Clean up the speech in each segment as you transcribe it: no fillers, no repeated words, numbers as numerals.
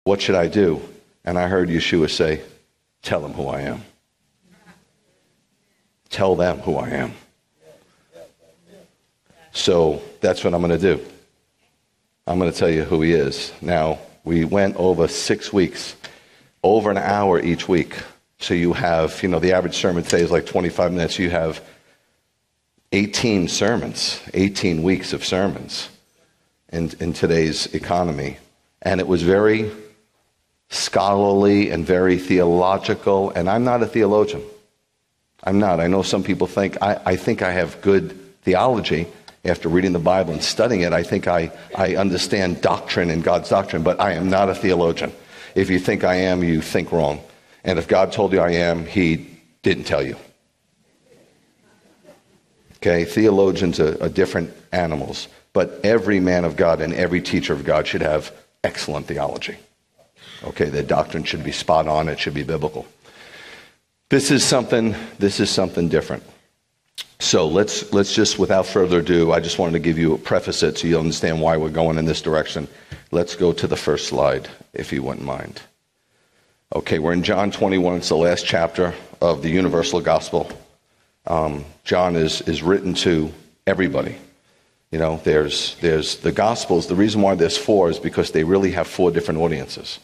what should I do? And I heard Yeshua say, tell them who I am. Tell them who I am. So that's what I'm going to do. I'm going to tell you who he is. Now, we went over 6 weeks, over an hour each week. So you have, the average sermon today is like 25 minutes. You have 18 sermons, 18 weeks of sermons in today's economy. And it was very scholarly and very theological. And I'm not a theologian. I'm not. I know some people think, I think I have good theology. After reading the Bible and studying it, I think I understand doctrine and God's doctrine, but I am not a theologian. If you think I am, you think wrong. And if God told you I am, he didn't tell you. Okay, theologians are different animals, but every man of God and every teacher of God should have excellent theology. Okay, their doctrine should be spot on, it should be biblical. This is something different. So let's just, without further ado, I just wanted to give you a preface it so you'll understand why we're going in this direction. Let's go to the first slide, if you wouldn't mind. Okay, we're in John 21. It's the last chapter of the universal gospel. John is written to everybody. There's the gospels. The reason why there's 4 is because they really have 4 different audiences.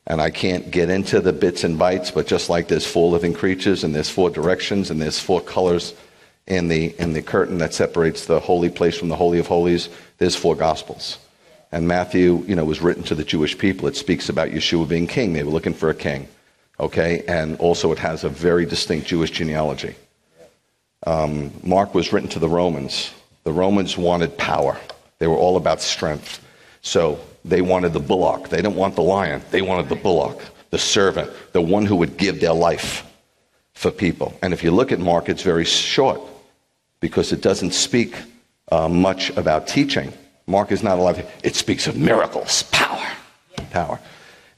And I can't get into the bits and bytes, but just like there's 4 living creatures and there's 4 directions and there's 4 colors in the curtain that separates the holy place from the Holy of Holies, there's 4 Gospels. And Matthew, was written to the Jewish people. It speaks about Yeshua being king. They were looking for a king. Okay? And also it has a very distinct Jewish genealogy. Mark was written to the Romans. The Romans wanted power. They were all about strength. So they wanted the bullock. They didn't want the lion. They wanted the bullock, the servant, the one who would give their life for people. And if you look at Mark, it's very short because it doesn't speak much about teaching. Mark is not a lot. It speaks of miracles, power.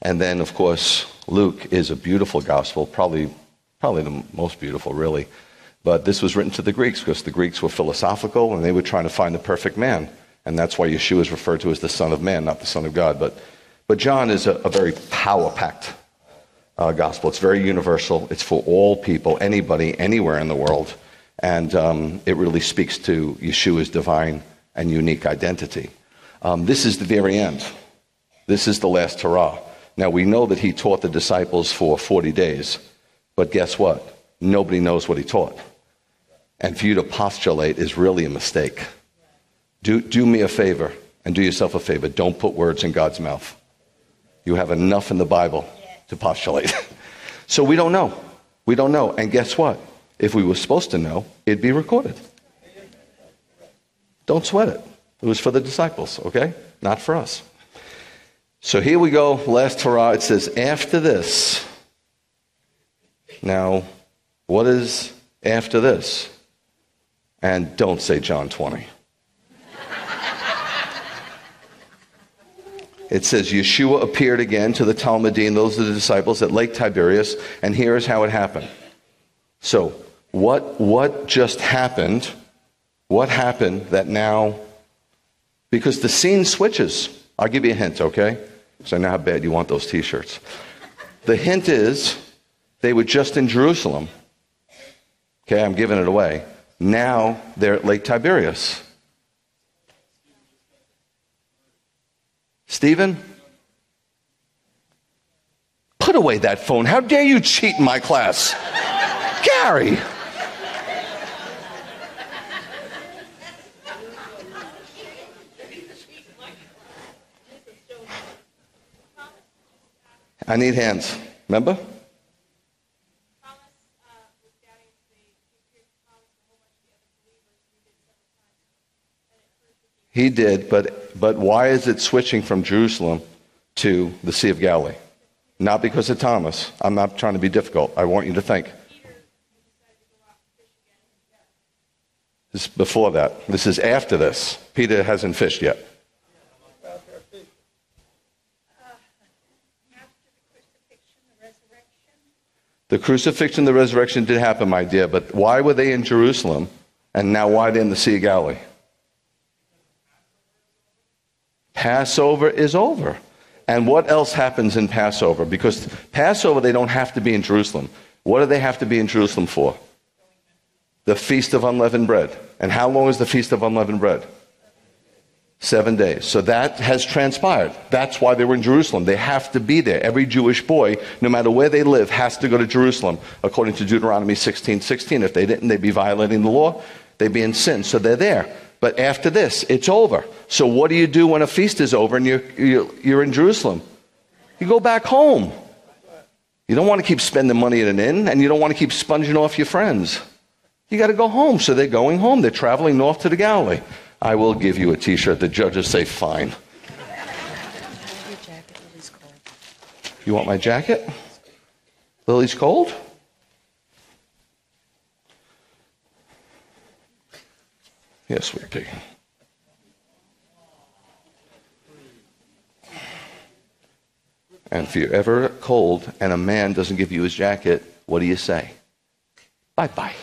And then, of course, Luke is a beautiful gospel, probably the most beautiful, really. But this was written to the Greeks because the Greeks were philosophical and they were trying to find the perfect man. And that's why Yeshua is referred to as the Son of Man, not the Son of God. But John is a very power-packed gospel. It's very universal. It's for all people, anybody, anywhere in the world. And it really speaks to Yeshua's divine and unique identity. This is the very end. This is the last Torah. Now, we know that he taught the disciples for 40 days. But guess what? Nobody knows what he taught. And for you to postulate is really a mistake. Do me a favor and do yourself a favor. Don't put words in God's mouth. You have enough in the Bible to postulate. So we don't know. We don't know. And guess what? If we were supposed to know, it'd be recorded. Don't sweat it. It was for the disciples, okay? Not for us. So here we go. Last Torah. It says, after this. Now, what is after this? And don't say John 20. It says, Yeshua appeared again to the Talmudim, those are the disciples, at Lake Tiberias, and here's how it happened. So, what just happened? What happened that now, because the scene switches. I'll give you a hint, okay? Because I know how bad you want those t-shirts. The hint is, they were just in Jerusalem. Okay, I'm giving it away. Now, they're at Lake Tiberias. Stephen? Put away that phone. How dare you cheat in my class? Gary! I need hands. Remember? He did, but why is it switching from Jerusalem to the Sea of Galilee? Not because of Thomas. I'm not trying to be difficult. I want you to think. This is before that. This is after this. Peter hasn't fished yet. The crucifixion, the resurrection did happen, my dear, but why were they in Jerusalem and now why are they in the Sea of Galilee? Passover is over. And what else happens in Passover? Because Passover, they don't have to be in Jerusalem. What do they have to be in Jerusalem for? The Feast of Unleavened Bread. And how long is the Feast of Unleavened Bread? 7 days. So that has transpired. That's why they were in Jerusalem. They have to be there. Every Jewish boy, no matter where they live, has to go to Jerusalem, according to Deuteronomy 16:16. If they didn't, they'd be violating the law. They'd be in sin. So they're there. But after this, it's over. So what do you do when a feast is over and you're in Jerusalem? You go back home. You don't want to keep spending money at an inn, and you don't want to keep sponging off your friends. You got to go home. So they're going home. They're traveling north to the Galilee. I will give you a t-shirt. The judges say, fine. You want my jacket? Lily's cold? Yes, sweet pea. And if you're ever cold and a man doesn't give you his jacket, what do you say? Bye-bye.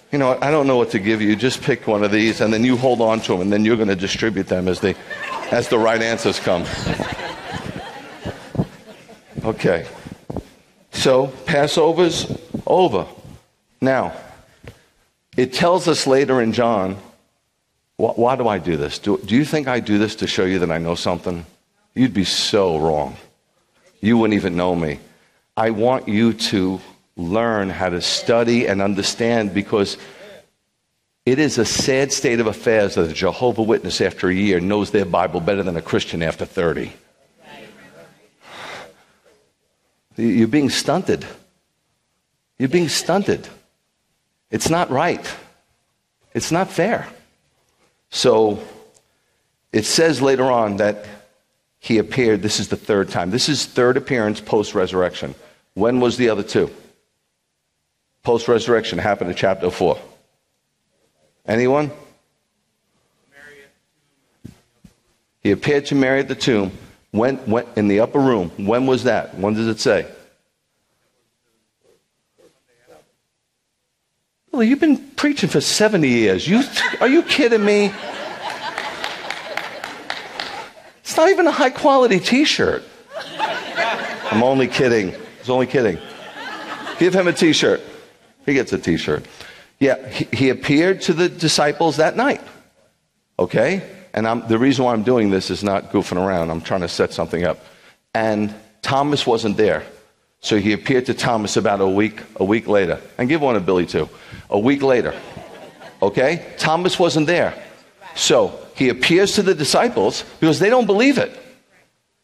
You know, I don't know what to give you. Just pick one of these, and then you hold on to them, and then you're going to distribute them as the right answers come. Okay. So, Passover's over. Now, it tells us later in John, why do I do this? Do you think I do this to show you that I know something? You'd be so wrong. You wouldn't even know me. I want you to learn how to study and understand, because it is a sad state of affairs that a Jehovah's Witness after a year knows their Bible better than a Christian after 30. You're being stunted. You're being stunted. It's not right. It's not fair. So it says later on that he appeared. This is the third time. This is third appearance post-resurrection. When was the other two? Post-resurrection happened in chapter 4. Anyone? He appeared to Mary at the tomb. When in the upper room. When was that? When does it say? Well, you've been preaching for 70 years. Are you kidding me? It's not even a high-quality T-shirt. I'm only kidding. I was only kidding. Give him a T-shirt. He gets a T-shirt. Yeah, he appeared to the disciples that night. Okay? And the reason why I'm doing this is not goofing around. I'm trying to set something up. And Thomas wasn't there. So he appeared to Thomas about a week later. And give one to Billy too. A week later. Okay? Thomas wasn't there. So he appears to the disciples because they don't believe it.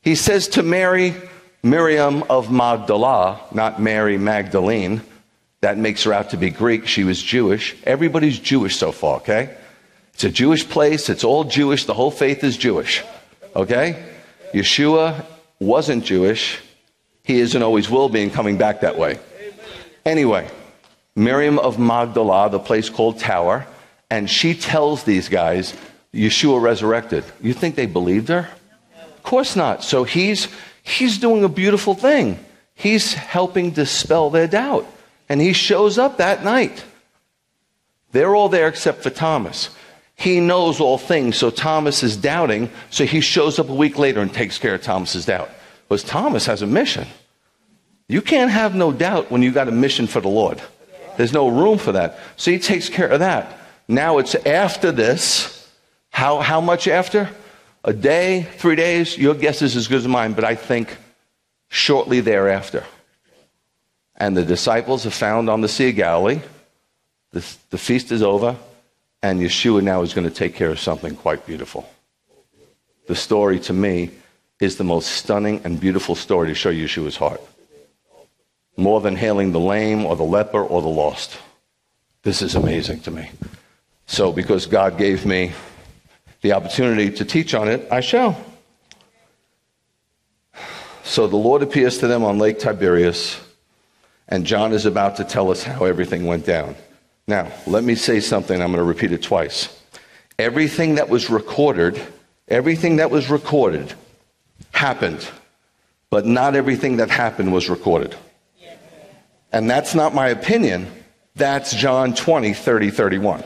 He says to Miriam of Magdala, not Mary Magdalene. That makes her out to be Greek. She was Jewish. Everybody's Jewish so far, okay? It's a Jewish place. It's all Jewish. The whole faith is Jewish, okay? Yeshua wasn't Jewish. He is and always will be, and coming back that way. Anyway, Miriam of Magdala, the place called Tower, and she tells these guys, Yeshua resurrected. You think they believed her? Of course not. So he's doing a beautiful thing. He's helping dispel their doubt. And he shows up that night. They're all there except for Thomas. He knows all things, so Thomas is doubting, so he shows up a week later and takes care of Thomas's doubt. Because Thomas has a mission. You can't have no doubt when you got a mission for the Lord. There's no room for that. So he takes care of that. Now it's after this. How much after? A day, 3 days? Your guess is as good as mine, but I think shortly thereafter. And the disciples are found on the Sea of Galilee. The feast is over, and Yeshua now is going to take care of something quite beautiful. The story, to me, is the most stunning and beautiful story to show Yeshua's heart. More than hailing the lame or the leper or the lost. This is amazing to me. So because God gave me the opportunity to teach on it, I shall. So the Lord appears to them on Lake Tiberias, and John is about to tell us how everything went down. Now, let me say something. I'm going to repeat it twice. Everything that was recorded happened, but not everything that happened was recorded. And that's not my opinion. That's John 20, 30, 31.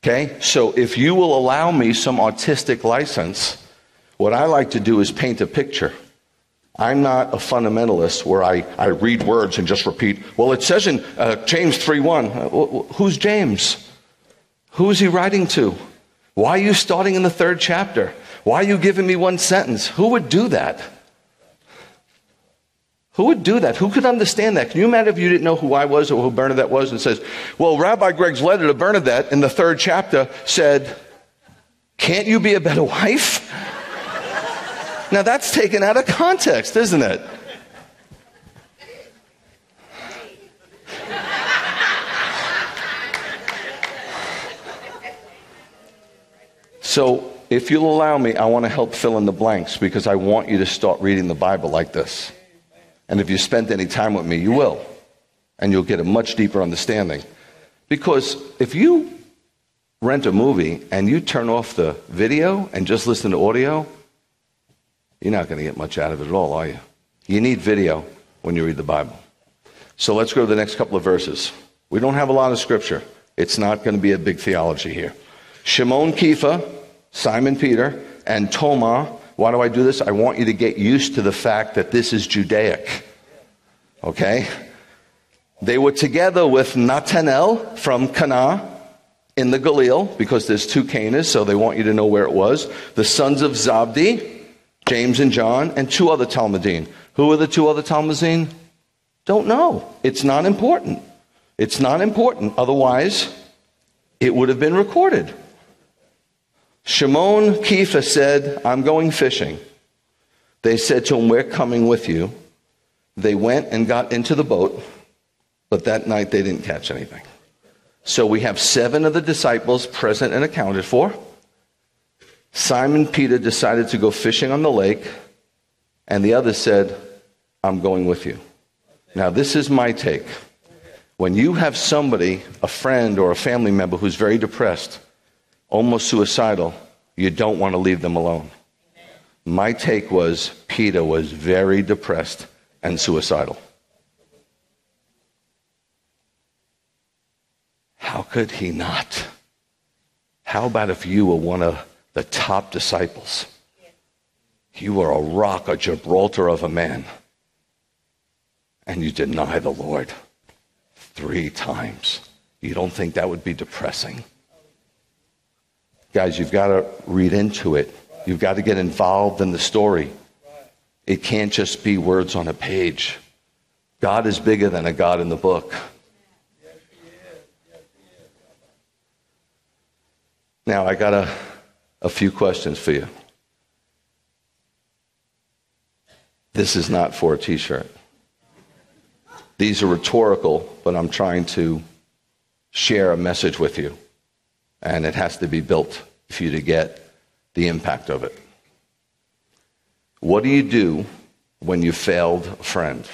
Okay? So if you will allow me some artistic license, what I like to do is paint a picture. I'm not a fundamentalist where I read words and just repeat, well, it says in James 3:1. Who's James? Who is he writing to? Why are you starting in the 3rd chapter? Why are you giving me one sentence? Who would do that? Who would do that? Who could understand that? Can you imagine if you didn't know who I was or who Bernadette was and says, well, Rabbi Greg's letter to Bernadette in the 3rd chapter said, can't you be a better wife? Now that's taken out of context, isn't it? So if you'll allow me, I want to help fill in the blanks because I want you to start reading the Bible like this. And if you spent any time with me, you will. And you'll get a much deeper understanding. Because if you rent a movie and you turn off the video and just listen to audio, you're not going to get much out of it at all, are you? You need video when you read the Bible. So let's go to the next couple of verses. We don't have a lot of scripture. It's not going to be a big theology here. Shimon Kepha, Simon Peter, and Thomas. Why do I do this? I want you to get used to the fact that this is Judaic. Okay? They were together with Nathanael from Cana in the Galilee, because there's 2 Canas, so they want you to know where it was. The sons of Zabdi, James and John, and 2 other Talmudim. Who are the 2 other Talmudim? Don't know. It's not important. It's not important. Otherwise, it would have been recorded. Shimon Kepha said, I'm going fishing. They said to him, we're coming with you. They went and got into the boat, but that night they didn't catch anything. So we have 7 of the disciples present and accounted for. Simon Peter decided to go fishing on the lake, and the others said, I'm going with you. Now, this is my take. When you have somebody, a friend or a family member who's very depressed, almost suicidal, you don't want to leave them alone. My take was Peter was very depressed and suicidal. How could he not? How about if you were one of the top disciples? You were a rock, a Gibraltar of a man, and you deny the Lord 3 times. You don't think that would be depressing? Guys, you've got to read into it. You've got to get involved in the story. It can't just be words on a page. God is bigger than a God in the book. Now, I got a few questions for you. This is not for a t-shirt. These are rhetorical, but I'm trying to share a message with you. And it has to be built for you to get the impact of it. What do you do when you failed a friend?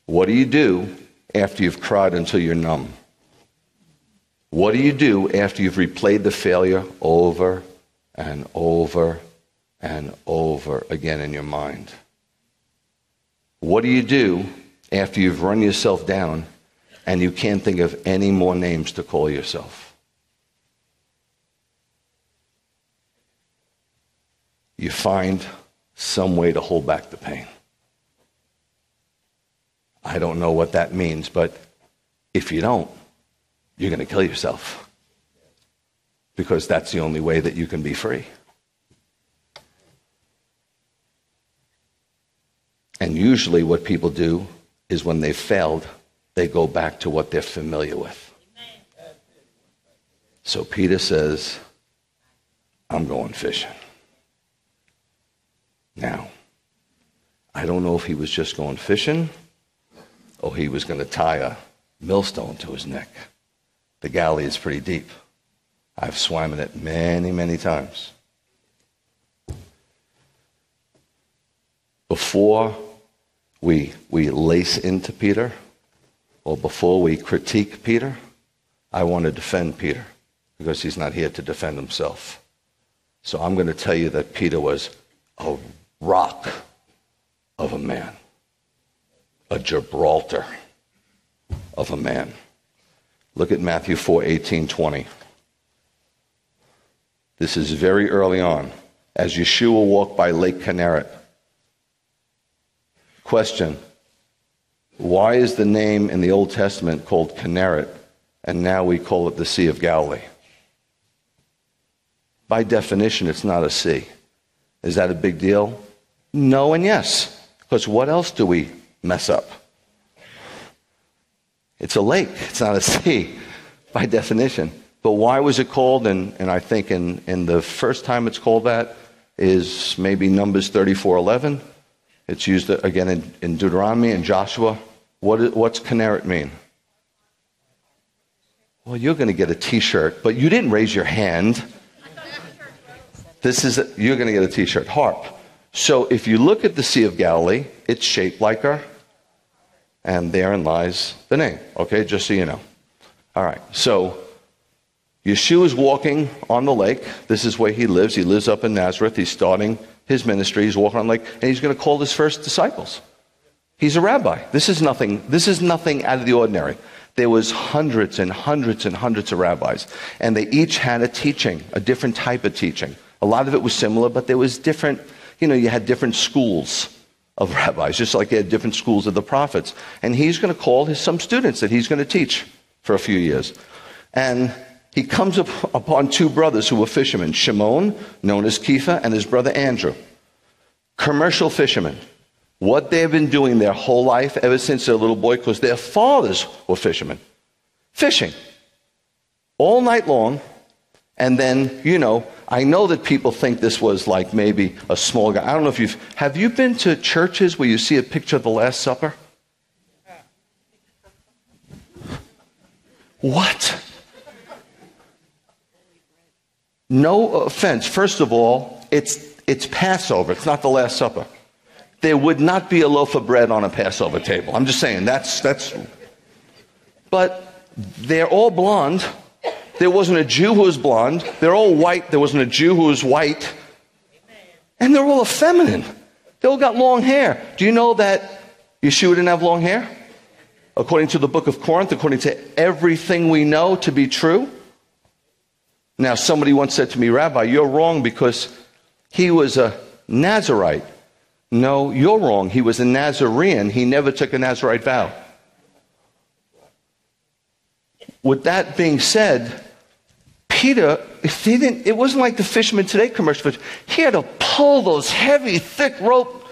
What do you do after you've cried until you're numb? What do you do after you've replayed the failure over and over and over again in your mind? What do you do after you've run yourself down and you can't think of any more names to call yourself? You find some way to hold back the pain. I don't know what that means, but if you don't, you're going to kill yourself. Because that's the only way that you can be free. And usually what people do is when they've failed, they go back to what they're familiar with. So Peter says, I'm going fishing. Now, I don't know if he was just going fishing or he was going to tie a millstone to his neck. The Galilee is pretty deep. I've swam in it many, many times. Before we lace into Peter, or before we critique Peter, I want to defend Peter because he's not here to defend himself. So I'm going to tell you that Peter was a rock of a man, a Gibraltar. of a man. Look at Matthew 4:18-20. This is very early on, as Yeshua walked by Lake Kinneret. Question: why is the name in the Old Testament called Kinneret, and now we call it the Sea of Galilee? By definition, it's not a sea. Is that a big deal? No and yes. Because what else do we mess up? It's a lake. It's not a sea, by definition. But why was it called? And I think in the first time it's called that is maybe Numbers 34:11. It's used again in Deuteronomy and Joshua. What's Kinneret mean? Well, you're going to get a T-shirt, but you didn't raise your hand. You're going to get a T-shirt. Harp. So if you look at the Sea of Galilee, it's shaped like her, and therein lies the name. Okay, just so you know. All right. So Yeshua's walking on the lake. This is where he lives. He lives up in Nazareth. He's starting his ministry. He's walking on the lake, and he's going to call his first disciples. He's a rabbi. This is nothing out of the ordinary. There was hundreds and hundreds and hundreds of rabbis, and they each had a teaching, a different type of teaching. A lot of it was similar, but there was different, you had different schools of rabbis, just like you had different schools of the prophets. And he's going to call some students that he's going to teach for a few years. And he comes upon two brothers who were fishermen, Shimon, known as Kepha, and his brother Andrew. Commercial fishermen. What they've been doing their whole life, ever since they're a little boy, because their fathers were fishermen. Fishing. All night long. And then, I know that people think this was like maybe a small guy. I don't know if have you been to churches where you see a picture of the Last Supper? What? No offense. First of all, it's Passover. It's not the Last Supper. There would not be a loaf of bread on a Passover table. I'm just saying, that's. But they're all blonde. There wasn't a Jew who was blonde. They're all white. There wasn't a Jew who was white. And they're all effeminate. They all got long hair. Do you know that Yeshua didn't have long hair? According to the book of Corinth, according to everything we know to be true. Now, somebody once said to me, Rabbi, you're wrong because he was a Nazirite. No, you're wrong. He was a Nazarene. He never took a Nazirite vow. With that being said, Peter, it wasn't like the fishermen today commercial fish. He had to pull those heavy, thick rope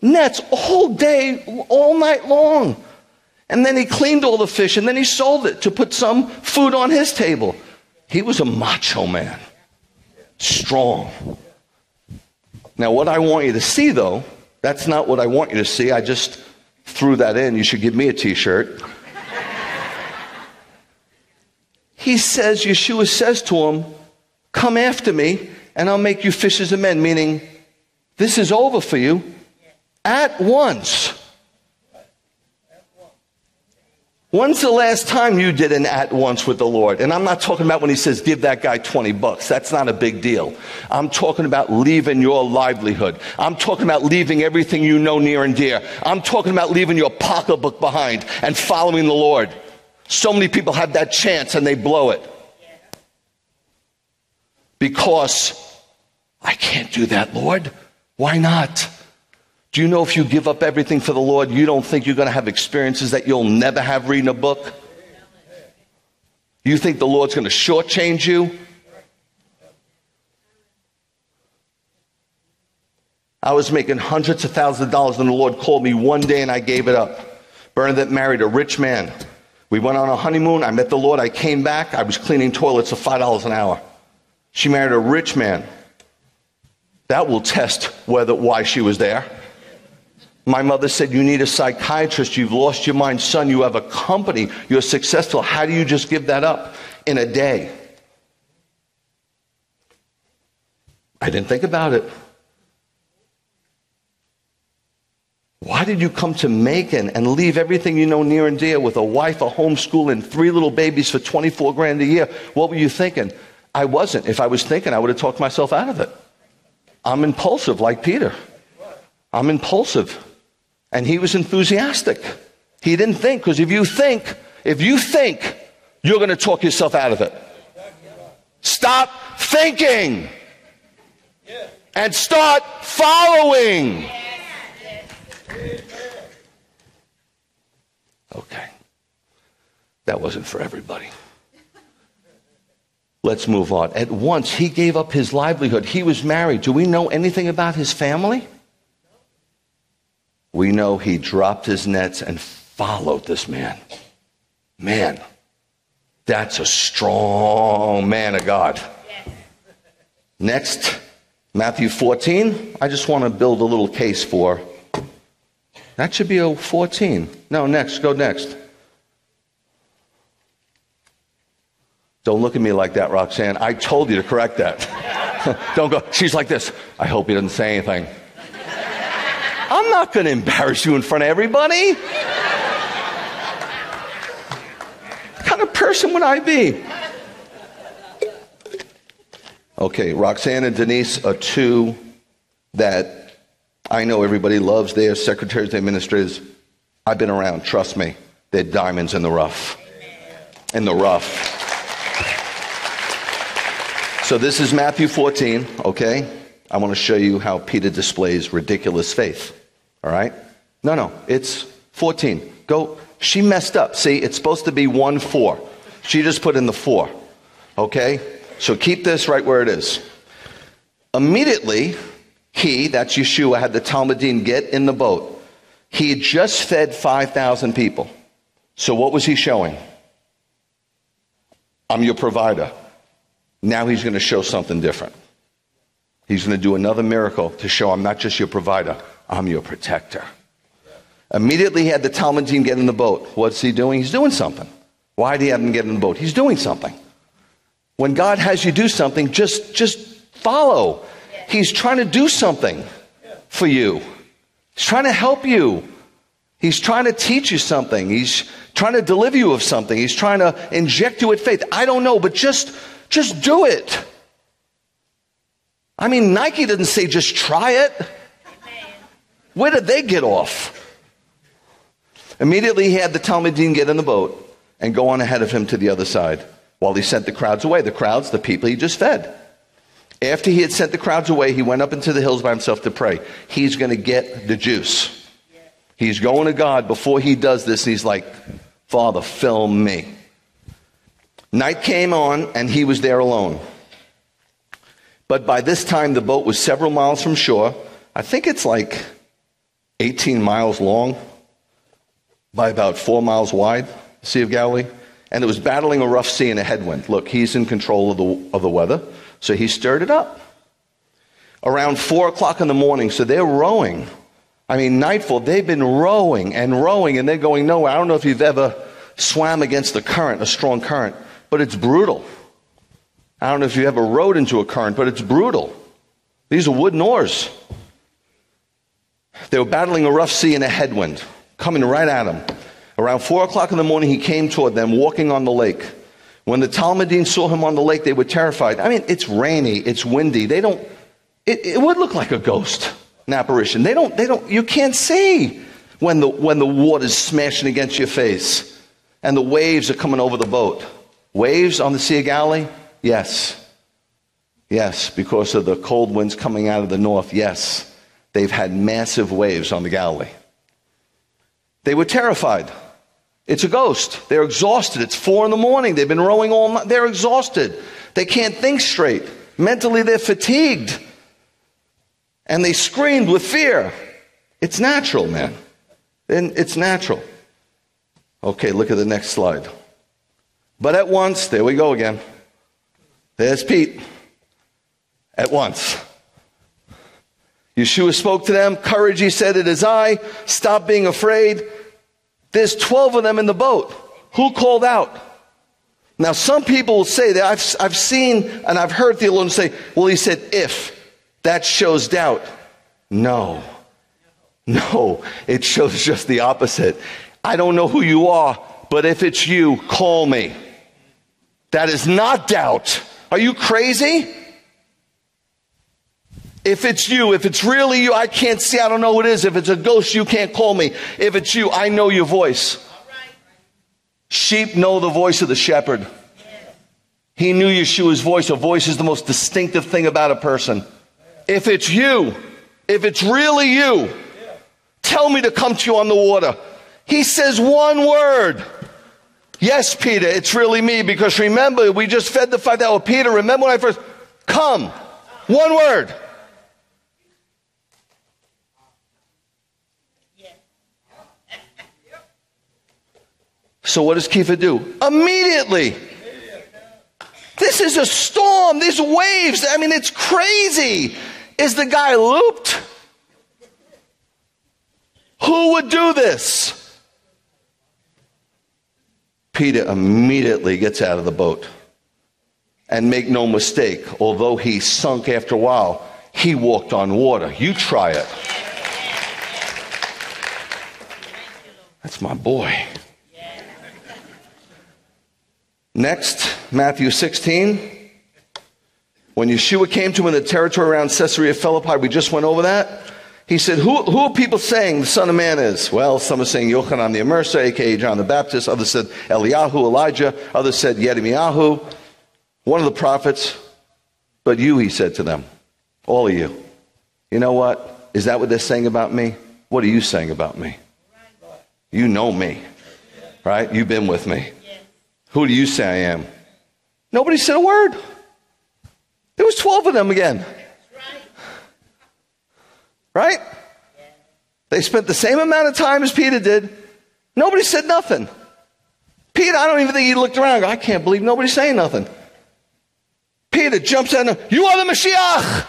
nets all day, all night long. And then he cleaned all the fish, and then he sold it to put some food on his table. He was a macho man. Strong. Now, what I want you to see, though, that's not what I want you to see. I just threw that in. You should give me a T-shirt. Yeshua says to him, come after me, and I'll make you fishers of men, meaning this is over for you at once. When's the last time you did an at once with the Lord? And I'm not talking about when he says, give that guy $20. That's not a big deal. I'm talking about leaving your livelihood. I'm talking about leaving everything you know near and dear. I'm talking about leaving your pocketbook behind and following the Lord. So many people have that chance and they blow it. Because I can't do that, Lord. Why not? Do you know if you give up everything for the Lord, you don't think you're going to have experiences that you'll never have reading a book? You think the Lord's going to shortchange you? I was making hundreds of thousands of dollars and the Lord called me one day and I gave it up. Bernadette married a rich man. We went on a honeymoon. I met the Lord. I came back. I was cleaning toilets for $5 an hour. She married a rich man. That will test why she was there. My mother said, you need a psychiatrist. You've lost your mind. Son, you have a company. You're successful. How do you just give that up in a day? I didn't think about it. Why did you come to Macon and leave everything you know near and dear with a wife, a homeschool, and 3 little babies for $24,000 a year? What were you thinking? I wasn't. If I was thinking, I would have talked myself out of it. I'm impulsive like Peter. I'm impulsive. And he was enthusiastic. He didn't think, because if you think, If you think you're going to talk yourself out of it, stop thinking and start following. Okay. That wasn't for everybody. Let's move on. At once, he gave up his livelihood. He was married. Do we know anything about his family? We know he dropped his nets and followed this man. Man, that's a strong man of God. Next, Matthew 14. I just want to build a little case for. That should be a 14. No, next. Go next. Don't look at me like that, Roxanne. I told you to correct that. Don't go. She's like this. I hope he doesn't say anything. I'm not going to embarrass you in front of everybody. What kind of person would I be? Okay, Roxanne and Denise are two that I know everybody loves. They are secretaries, administrators. I've been around. Trust me. They're diamonds in the rough. In the rough. So this is Matthew 14, okay? I want to show you how Peter displays ridiculous faith. All right? No, it's 14. Go. She messed up. See, it's supposed to be 1-4. She just put in the 4. Okay? So keep this right where it is. Immediately, that's Yeshua, had the Talmudim get in the boat. He had just fed 5,000 people. So what was he showing? I'm your provider. Now he's going to show something different. He's going to do another miracle to show I'm not just your provider, I'm your protector. Immediately he had the Talmudim get in the boat. What's he doing? He's doing something. Why did he have them get in the boat? He's doing something. When God has you do something, just follow. He's trying to do something for you. He's trying to help you. He's trying to teach you something. He's trying to deliver you of something. He's trying to inject you with faith. I don't know, but just do it. I mean, Nike didn't say just try it. Where did they get off? Immediately he had the Talmudim get in the boat and go on ahead of him to the other side while he sent the crowds away. The crowds, the people he just fed. After he had sent the crowds away, he went up into the hills by himself to pray. He's going to get the juice. He's going to God before he does this. He's like, Father, film me. Night came on and he was there alone. But by this time the boat was several miles from shore. I think it's like 18 miles long by about 4 miles wide, the Sea of Galilee. And it was battling a rough sea and a headwind. Look, he's in control of the weather. So he stirred it up. Around 4 o'clock in the morning, so they're rowing. I mean, nightfall, they've been rowing, and they're going nowhere. I don't know if you've ever swam against a current, a strong current, but it's brutal. I don't know if you ever rowed into a current, but it's brutal. These are wooden oars. They were battling a rough sea and a headwind, coming right at them. Around 4 o'clock in the morning, he came toward them, walking on the lake. When the Talmudim saw him on the lake, they were terrified. I mean, it's rainy, it's windy. It would look like a ghost, an apparition. You can't see when the water's smashing against your face and the waves are coming over the boat. Waves on the Sea of Galilee? Yes. Yes, because of the cold winds coming out of the north. Yes, they've had massive waves on the Galilee. They were terrified. It's a ghost. They're exhausted. It's 4 in the morning. They've been rowing all night. They're exhausted. They can't think straight. Mentally, they're fatigued. And they screamed with fear. It's natural, man. And it's natural. Okay, look at the next slide. But at once, there we go again. There's Pete. At once. Yeshua spoke to them. Courage, he said, it is I. Stop being afraid. There's 12 of them in the boat. Who called out? Now, some people will say that I've seen and I've heard theologians say, well, he said, if. That shows doubt. No, it shows just the opposite. I don't know who you are, but if it's you, call me. That is not doubt. Are you crazy? If it's you, if it's really you, I can't see, I don't know who it is. If it's a ghost, you can't call me. If it's you, I know your voice. Sheep know the voice of the shepherd. He knew Yeshua's voice. A voice is the most distinctive thing about a person. If it's you, if it's really you, tell me to come to you on the water. He says one word. Yes, Peter, it's really me, because remember, we just fed the 5,000. Peter, remember when I first, come. One word. So what does Kepha do? Immediately. This is a storm. These waves. I mean, it's crazy. Is the guy looped? Who would do this? Peter immediately gets out of the boat. And make no mistake, although he sunk after a while, he walked on water. You try it. That's my boy. Next, Matthew 16. When Yeshua came to him in the territory around Caesarea Philippi, we just went over that. He said, who are people saying the Son of Man is? Well, some are saying Yochanan the Immerser, a.k.a. John the Baptist. Others said Eliyahu, Elijah. Others said Yirmiyahu, one of the prophets. But you, he said to them, all of you. You know what? Is that what they're saying about me? What are you saying about me? You know me, right? You've been with me. Who do you say I am? Nobody said a word. There was 12 of them again. Right? They spent the same amount of time as Peter did. Nobody said nothing. Peter, I don't even think he looked around and go, I can't believe nobody's saying nothing. Peter jumps in, you are the Mashiach.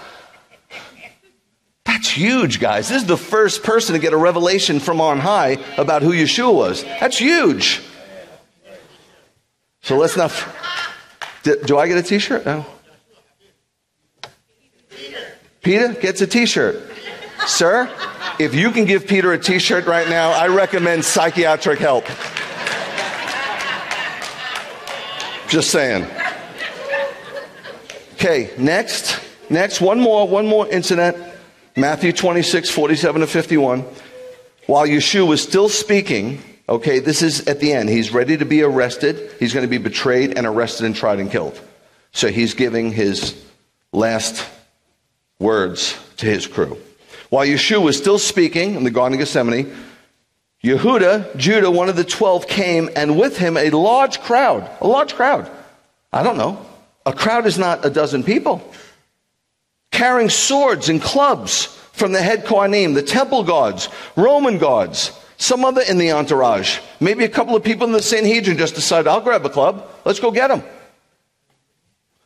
That's huge, guys. This is the first person to get a revelation from on high about who Yeshua was. That's huge. So let's not... Do I get a t-shirt? No. Peter gets a t-shirt. Sir, if you can give Peter a t-shirt right now, I recommend psychiatric help. Just saying. Okay, next, one more incident. Matthew 26, 47 to 51. While Yeshua was still speaking, okay, this is at the end. He's ready to be arrested. He's going to be betrayed and arrested and tried and killed. So he's giving his last words to his crew. While Yeshua was still speaking in the Garden of Gethsemane, Yehuda, Judah, one of the 12, came, and with him a large crowd. A large crowd. I don't know. A crowd is not a dozen people. Carrying swords and clubs from the head Kohanim, the temple guards, Roman guards, some other in the entourage. Maybe a couple of people in the Sanhedrin just decided, I'll grab a club. Let's go get him.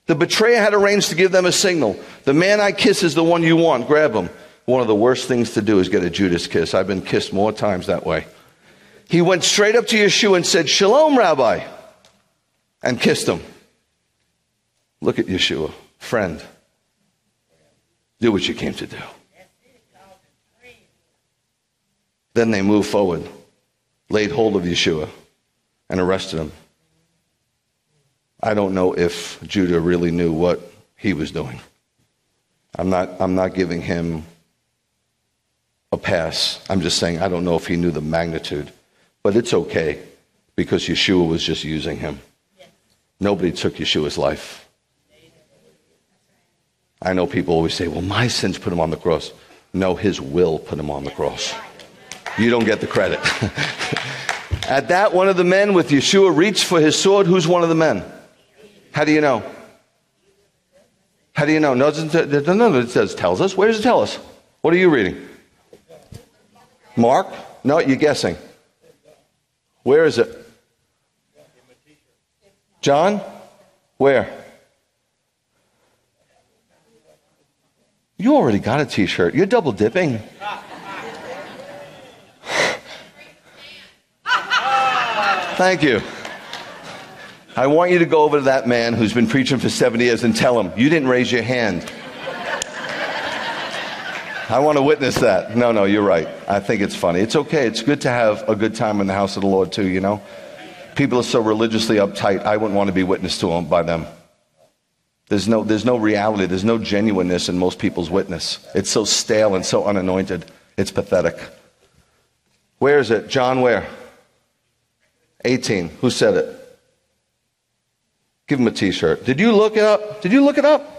The betrayer had arranged to give them a signal. The man I kiss is the one you want. Grab him. One of the worst things to do is get a Judas kiss. I've been kissed more times that way. He went straight up to Yeshua and said, Shalom, Rabbi, and kissed him. Look at Yeshua. Friend, do what you came to do. Then they moved forward, laid hold of Yeshua, and arrested him. I don't know if Judah really knew what he was doing. I'm not giving him a pass. I'm just saying I don't know if he knew the magnitude. But it's okay, because Yeshua was just using him. Nobody took Yeshua's life. I know people always say, well, my sins put him on the cross. No, his will put him on the cross. You don't get the credit. At that, one of the men with Yeshua reached for his sword. Who's one of the men? How do you know? How do you know? No, it says tells us. Where does it tell us? What are you reading? Mark? No, you're guessing. Where is it? John? Where? You already got a t-shirt. You're double dipping. Thank you. I want you to go over to that man who's been preaching for 70 years and tell him, you didn't raise your hand. I want to witness that. No, you're right. I think it's funny. It's okay. It's good to have a good time in the house of the Lord too, you know. People are so religiously uptight, I wouldn't want to be witnessed to them by them. There's no reality. There's no genuineness in most people's witness. It's so stale and so unanointed. It's pathetic. Where is it? John where? 18. Who said it? Give him a t-shirt. Did you look it up? Did you look it up?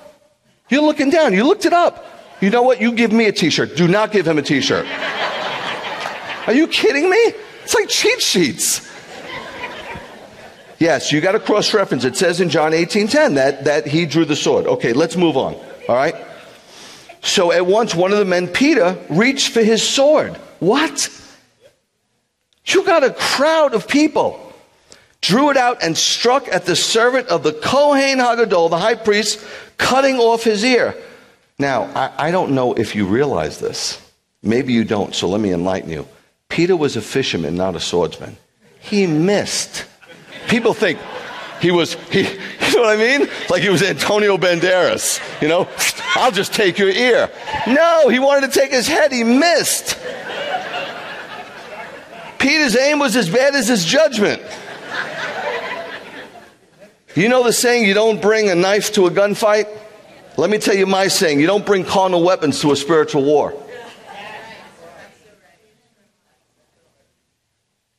You're looking down. You looked it up. You know what? You give me a t-shirt. Do not give him a t-shirt. Are you kidding me? It's like cheat sheets. Yes, you got to cross-reference. It says in John 18:10 that he drew the sword. Okay, let's move on. All right? So at once one of the men, Peter, reached for his sword. What? You got a crowd of people. Drew it out and struck at the servant of the Kohen Hagadol, the high priest, cutting off his ear. Now, I don't know if you realize this. Maybe you don't, so let me enlighten you. Peter was a fisherman, not a swordsman. He missed. People think you know what I mean? Like he was Antonio Banderas, you know? I'll just take your ear. No, he wanted to take his head. He missed. Peter's aim was as bad as his judgment. You know the saying, you don't bring a knife to a gunfight? Let me tell you my saying, you don't bring carnal weapons to a spiritual war.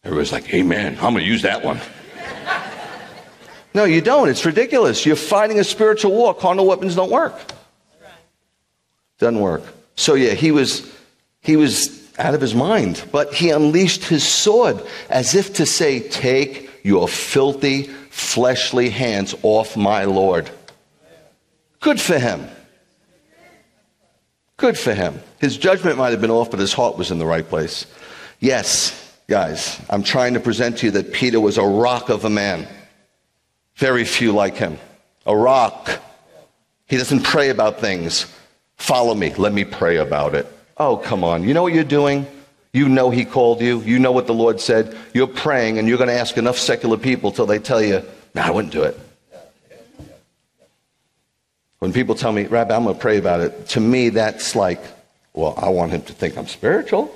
Everybody's like, amen, I'm going to use that one. No, you don't. It's ridiculous. You're fighting a spiritual war. Carnal weapons don't work. Doesn't work. So yeah, he was out of his mind. But he unleashed his sword as if to say, take your filthy, fleshly hands off my Lord. Good for him. Good for him. His judgment might have been off, but his heart was in the right place. Yes, guys, I'm trying to present to you that Peter was a rock of a man. Very few like him. A rock. He doesn't pray about things. Follow me. Let me pray about it. Oh, come on. You know what you're doing? You know he called you. You know what the Lord said. You're praying, and you're going to ask enough secular people till they tell you, no, I wouldn't do it. When people tell me, Rabbi, I'm going to pray about it, to me that's like, well, I want him to think I'm spiritual.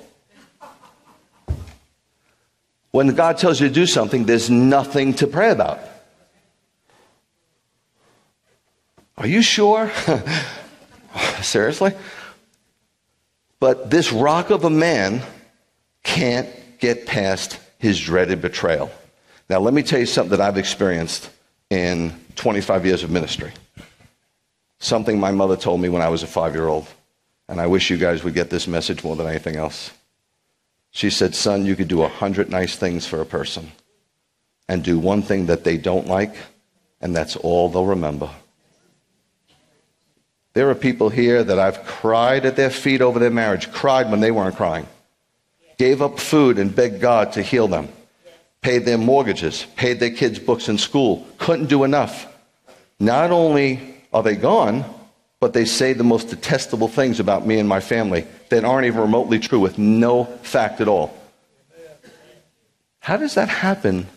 When God tells you to do something, there's nothing to pray about. Are you sure? Seriously? But this rock of a man can't get past his dreaded betrayal. Now, let me tell you something that I've experienced in 25 years of ministry. Something my mother told me when I was a 5-year-old. And I wish you guys would get this message more than anything else. She said, son, you could do 100 nice things for a person and do one thing that they don't like, and that's all they'll remember. There are people here that I've cried at their feet over their marriage, cried when they weren't crying, gave up food and begged God to heal them, paid their mortgages, paid their kids' books in school, couldn't do enough. Not only are they gone, but they say the most detestable things about me and my family that aren't even remotely true with no fact at all. How does that happen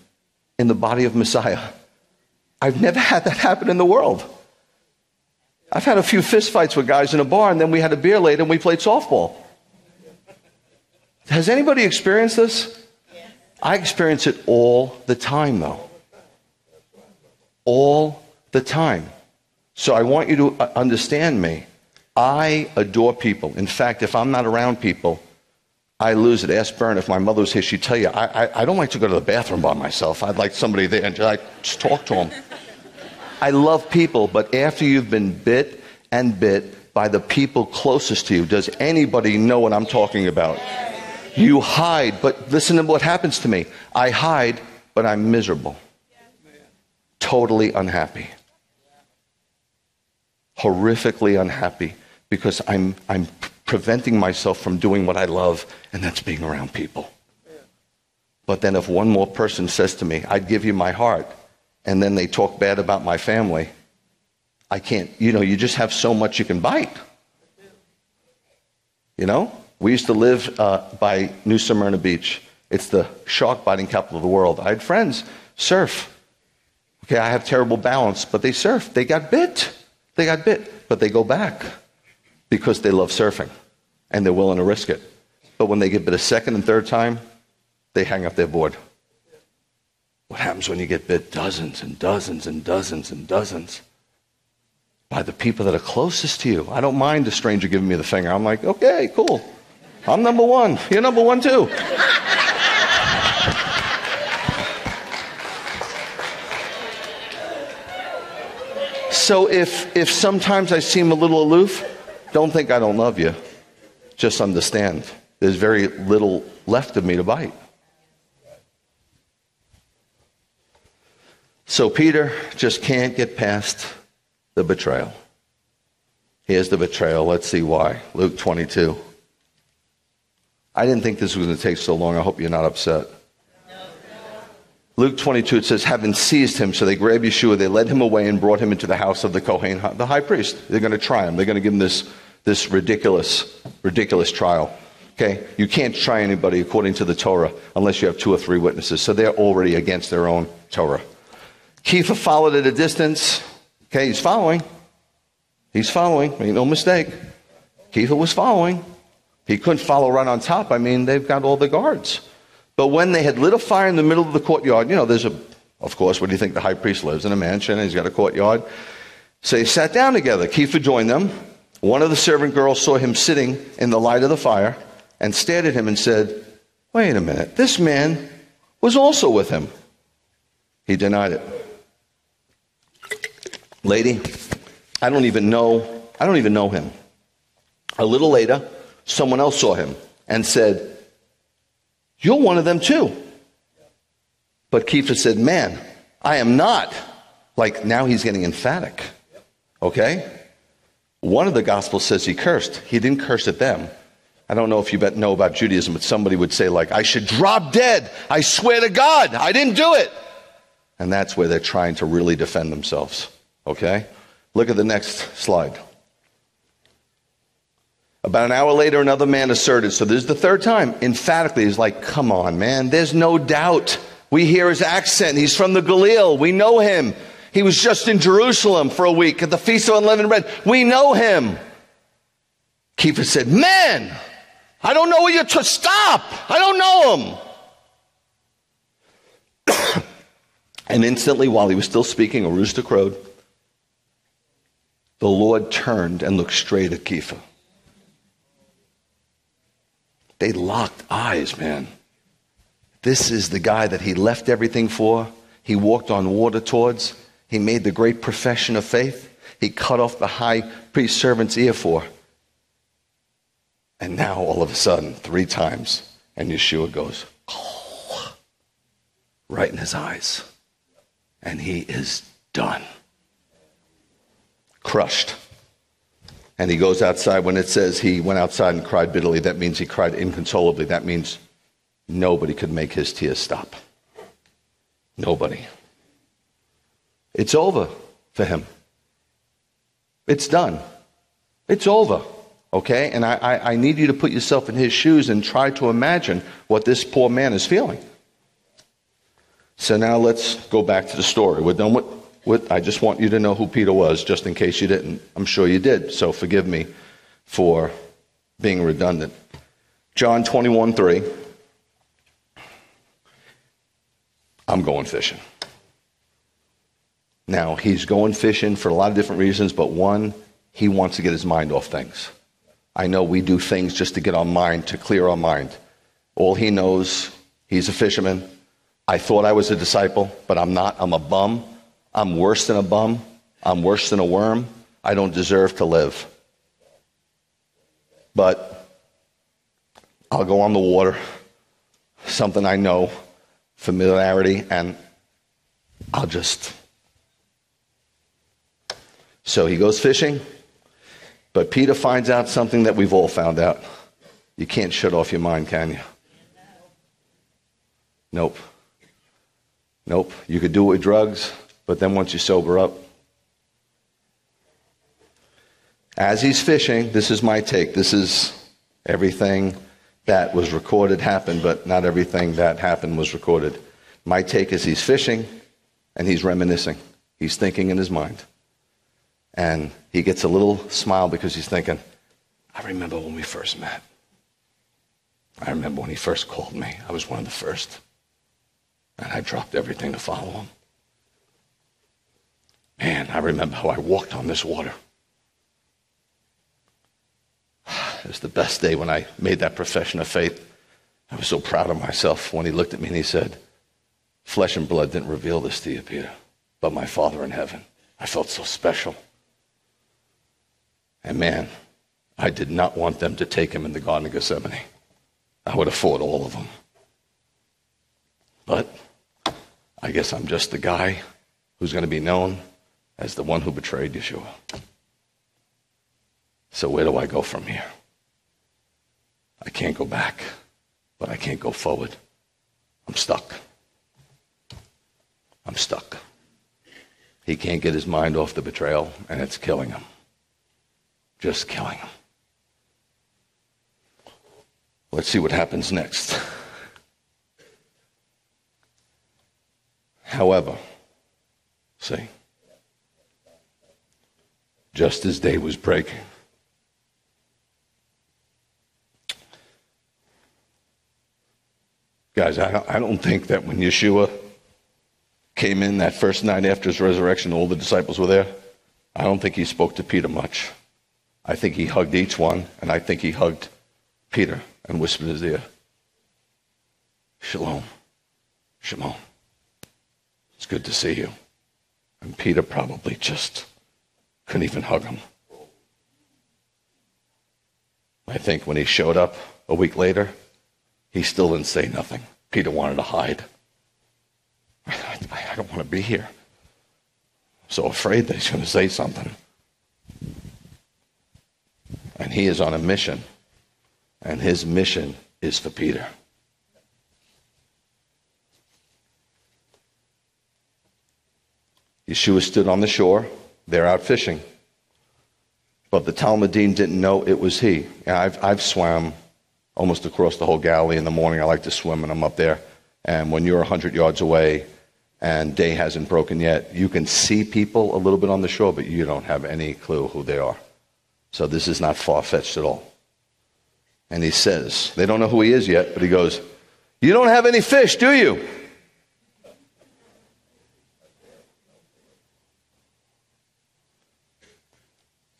in the body of Messiah? I've never had that happen in the world. I've had a few fist fights with guys in a bar, and then we had a beer later and we played softball. Has anybody experienced this? I experience it all the time, though. All the time. So I want you to understand me. I adore people. In fact, if I'm not around people, I lose it. Ask Bern, if my mother was here, she'd tell you, I don't like to go to the bathroom by myself. I'd like somebody there and just talk to them. I love people, but after you've been bit and bit by the people closest to you, does anybody know what I'm talking about? You hide, but listen to what happens to me. I hide, but I'm miserable. Totally unhappy. Horrifically unhappy, because I'm preventing myself from doing what I love, and that's being around people. But then if one more person says to me, I'd give you my heart, and then they talk bad about my family, I can't, you just have so much you can bite. We used to live by New Smyrna Beach. It's the shark biting capital of the world. I had friends surf. Okay, I have terrible balance, but they surf. They got bit. But they go back because they love surfing and they're willing to risk it. But when they get bit a second and third time, they hang up their board. What happens when you get bit dozens and dozens and dozens and dozens? By the people that are closest to you. I don't mind a stranger giving me the finger. I'm like, okay, cool. I'm number one. You're number one too. So if sometimes I seem a little aloof, don't think I don't love you. Just understand, there's very little left of me to bite. So Peter just can't get past the betrayal. Here's the betrayal. Let's see why. Luke 22. I didn't think this was going to take so long. I hope you're not upset. Luke 22, it says, having seized him, so they grabbed Yeshua, they led him away and brought him into the house of the Kohen, the high priest. They're going to try him. They're going to give him this ridiculous trial. Okay? You can't try anybody according to the Torah unless you have 2 or 3 witnesses. So they're already against their own Torah. Kepha followed at a distance. Okay, he's following. He's following. Make no mistake. Kepha was following. He couldn't follow right on top. I mean, they've got all the guards. But when they had lit a fire in the middle of the courtyard, there's of course, what do you think? The high priest lives in a mansion and he's got a courtyard. So they sat down together. Kepha joined them. One of the servant girls saw him sitting in the light of the fire and stared at him and said, wait a minute, this man was also with him. He denied it. Lady, I don't even know him. A little later, someone else saw him and said, you're one of them too. But Kepha said, man, I am not. Like now he's getting emphatic. Okay? One of the Gospels says he cursed. He didn't curse at them. I don't know if you know about Judaism, but somebody would say like, I should drop dead. I swear to God, I didn't do it. And that's where they're trying to really defend themselves. Okay? Look at the next slide. About an hour later, another man asserted, so this is the third time, emphatically, he's like, come on, man, there's no doubt. We hear his accent. He's from the Galilee. We know him. He was just in Jerusalem for a week at the Feast of Unleavened Bread. We know him. Kepha said, man, I don't know what you're to stop. I don't know him. And instantly, while he was still speaking, a rooster crowed. The Lord turned and looked straight at Kepha. They locked eyes, man. This is the guy that he left everything for. He walked on water towards. He made the great profession of faith. He cut off the high priest servant's ear for. And now all of a sudden, 3 times, and Yeshua goes, oh, right in his eyes. And he is done. Crushed. And he goes outside. When it says he went outside and cried bitterly, that means he cried inconsolably. That means nobody could make his tears stop. Nobody. It's over for him. It's done. It's over. Okay? And I need you to put yourself in his shoes and try to imagine what this poor man is feeling. So now let's go back to the story. We're done with I just want you to know who Peter was, just in case you didn't. I'm sure you did, so forgive me for being redundant. John 21:3. I'm going fishing. Now, he's going fishing for a lot of different reasons, but one, he wants to get his mind off things. I know we do things just to get our mind, to clear our mind. All he knows, he's a fisherman. I thought I was a disciple, but I'm not. I'm a bum. I'm worse than a bum. I'm worse than a worm. I don't deserve to live. But I'll go on the water, something I know, familiarity, and I'll just... So he goes fishing, but Peter finds out something that we've all found out. You can't shut off your mind, can you? Nope. You could do it with drugs, but then once you sober up. As he's fishing, this is my take. This is everything that was recorded happened, but not everything that happened was recorded. My take is he's fishing and he's reminiscing. He's thinking in his mind. And he gets a little smile because he's thinking, I remember when we first met. I remember when he first called me. I was one of the first. And I dropped everything to follow him. Man, I remember how I walked on this water. It was the best day when I made that profession of faith. I was so proud of myself when he looked at me and he said, flesh and blood didn't reveal this to you, Peter, but my Father in heaven. I felt so special. And man, I did not want them to take him in the Garden of Gethsemane. I would have fought all of them. But I guess I'm just the guy who's going to be known as the one who betrayed Yeshua. So where do I go from here? I can't go back, but I can't go forward. I'm stuck. I'm stuck. He can't get his mind off the betrayal, and it's killing him. Just killing him. Let's see what happens next. However, see, just as day was breaking, guys, I don't think that when Yeshua came in that first night after his resurrection, all the disciples were there. I don't think he spoke to Peter much. I think he hugged each one, and I think he hugged Peter and whispered in his ear, Shalom, Shalom. It's good to see you. And Peter probably just couldn't even hug him. I think when he showed up a week later, he still didn't say nothing. Peter wanted to hide. I don't want to be here. I'm so afraid that he's going to say something. And he is on a mission. And his mission is for Peter. Yeshua stood on the shore. They're out fishing. But the Talmudim didn't know it was he. I've swam almost across the whole Galilee in the morning. I like to swim, and I'm up there. And when you're 100 yards away and day hasn't broken yet, you can see people a little bit on the shore, but you don't have any clue who they are. So this is not far-fetched at all. And he says, they don't know who he is yet, but he goes, you don't have any fish, do you?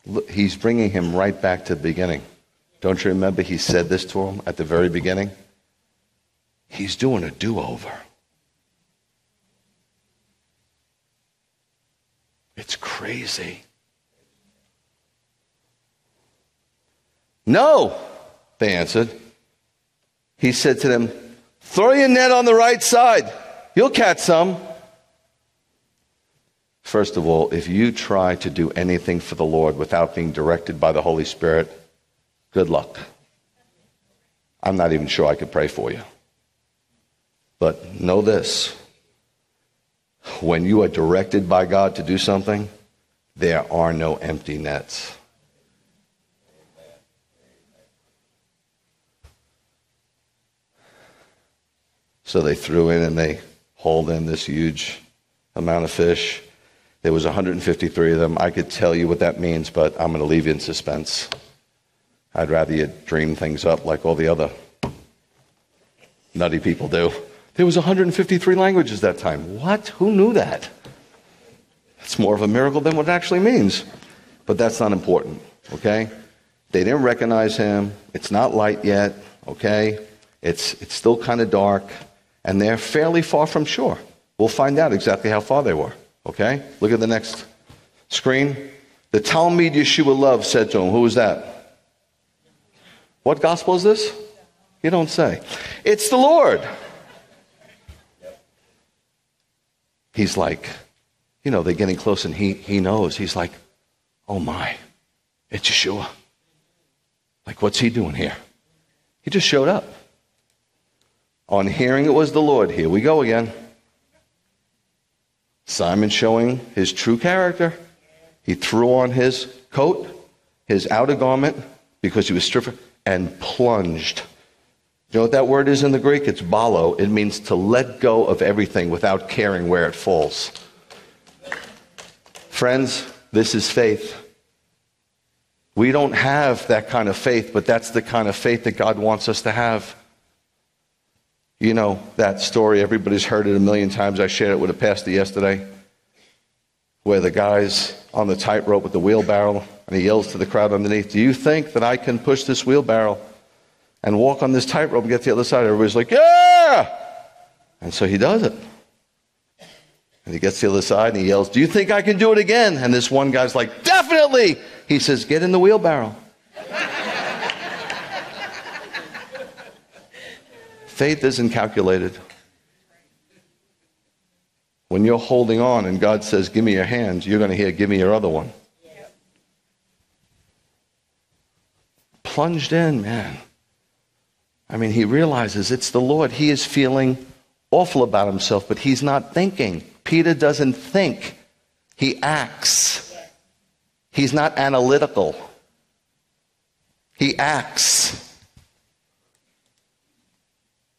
Look, he's bringing him right back to the beginning. Don't you remember he said this to him at the very beginning? He's doing a do-over. It's crazy. No, they answered. He said to them, throw your net on the right side. You'll catch some. First of all, if you try to do anything for the Lord without being directed by the Holy Spirit, good luck. I'm not even sure I could pray for you. But know this. When you are directed by God to do something, there are no empty nets. So they threw in and they hauled in this huge amount of fish. There was 153 of them. I could tell you what that means, but I'm going to leave you in suspense. I'd rather you dream things up like all the other nutty people do. There was 153 languages that time. What? Who knew that? It's more of a miracle than what it actually means. But that's not important, okay? They didn't recognize him. It's not light yet, okay? It's still kind of dark, and they're fairly far from shore. We'll find out exactly how far they were, okay? Look at the next screen. The Talmud Yeshua loved said to him, who was that? What gospel is this? You don't say. It's the Lord. He's like, they're getting close, and he knows. He's like, oh my, it's Yeshua. Like, what's he doing here? He just showed up. On hearing it was the Lord, here we go again. Simon showing his true character. He threw on his coat, his outer garment, because he was stripped, and plunged. You know what that word is in the Greek? It's balo. It means to let go of everything without caring where it falls. Friends, this is faith. We don't have that kind of faith, but that's the kind of faith that God wants us to have. You know that story, everybody's heard it a million times. I shared it with a pastor yesterday, where the guy's on the tightrope with the wheelbarrow, and he yells to the crowd underneath, do you think that I can push this wheelbarrow and walk on this tightrope and get to the other side? Everybody's like, yeah! And so he does it. And he gets to the other side and he yells, "Do you think I can do it again?" And this one guy's like, "Definitely." He says, "Get in the wheelbarrow." Faith isn't calculated. When you're holding on and God says, "Give me your hands," you're going to hear, "Give me your other one." Plunged in, man. I mean, he realizes it's the Lord. He is feeling awful about himself, but he's not thinking. Peter doesn't think. He acts. He's not analytical. He acts.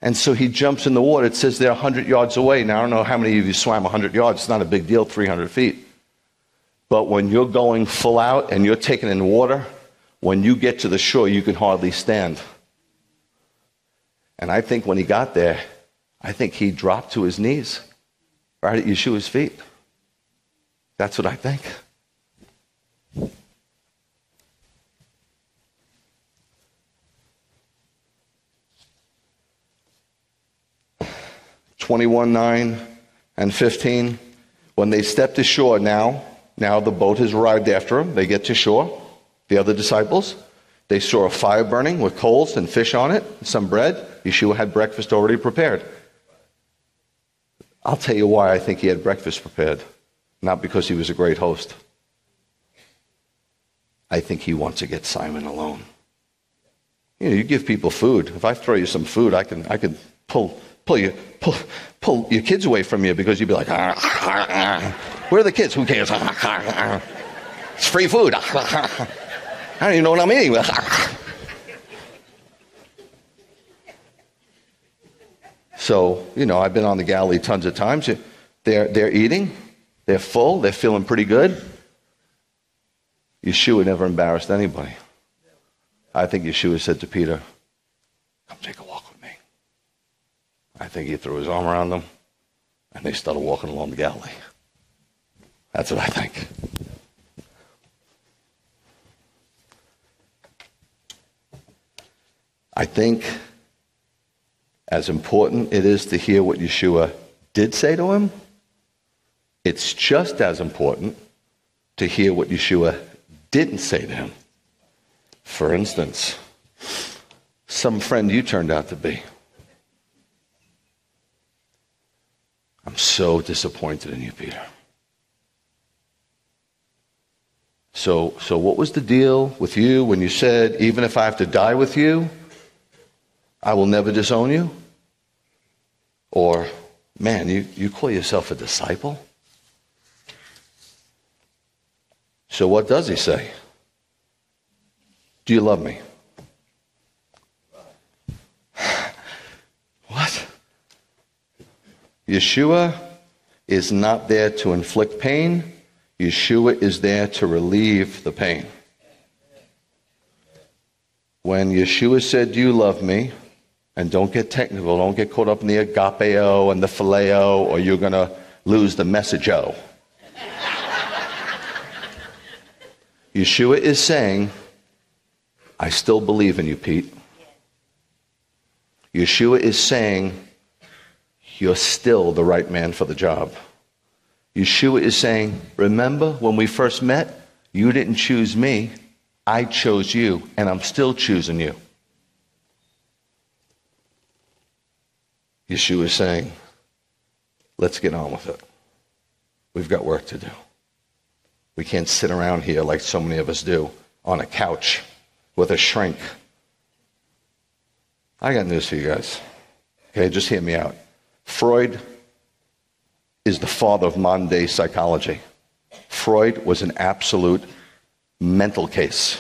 And so he jumps in the water. It says they're 100 yards away. Now, I don't know how many of you swam 100 yards. It's not a big deal, 300 feet. But when you're going full out and you're taken in water, when you get to the shore, you can hardly stand. And I think when he got there, I think he dropped to his knees right at Yeshua's feet. That's what I think. (21:9 and 15). When they stepped ashore now the boat has arrived after them. They get to shore. The other disciples, they saw a fire burning with coals and fish on it, some bread. Yeshua had breakfast already prepared. I'll tell you why I think he had breakfast prepared. Not because he was a great host. I think he wants to get Simon alone. You know, you give people food. If I throw you some food, I can pull your kids away from you because you'd be like, where are the kids? Who cares? It's free food. I don't even know what I'm eating. So, you know, I've been on the Galilee tons of times. They're eating. They're full. They're feeling pretty good. Yeshua never embarrassed anybody. I think Yeshua said to Peter, "Come take a walk with me." I think he threw his arm around them, and they started walking along the Galilee. That's what I think. I think as important it is to hear what Yeshua did say to him, it's just as important to hear what Yeshua didn't say to him. For instance, some friend you turned out to be. I'm so disappointed in you, Peter. So what was the deal with you when you said, even if I have to die with you, I will never disown you? Or, man, you call yourself a disciple? So what does he say? Do you love me? What? Yeshua is not there to inflict pain. Yeshua is there to relieve the pain. When Yeshua said, "Do you love me?" And don't get technical, don't get caught up in the agapeo and the phileo, or you're going to lose the message-o. Yeshua is saying, I still believe in you, Pete. Yeshua is saying, you're still the right man for the job. Yeshua is saying, remember when we first met, you didn't choose me, I chose you, and I'm still choosing you. Yeshua is saying, let's get on with it. We've got work to do. We can't sit around here like so many of us do on a couch with a shrink. I got news for you guys. Okay, just hear me out. Freud is the father of modern day psychology. Freud was an absolute mental case.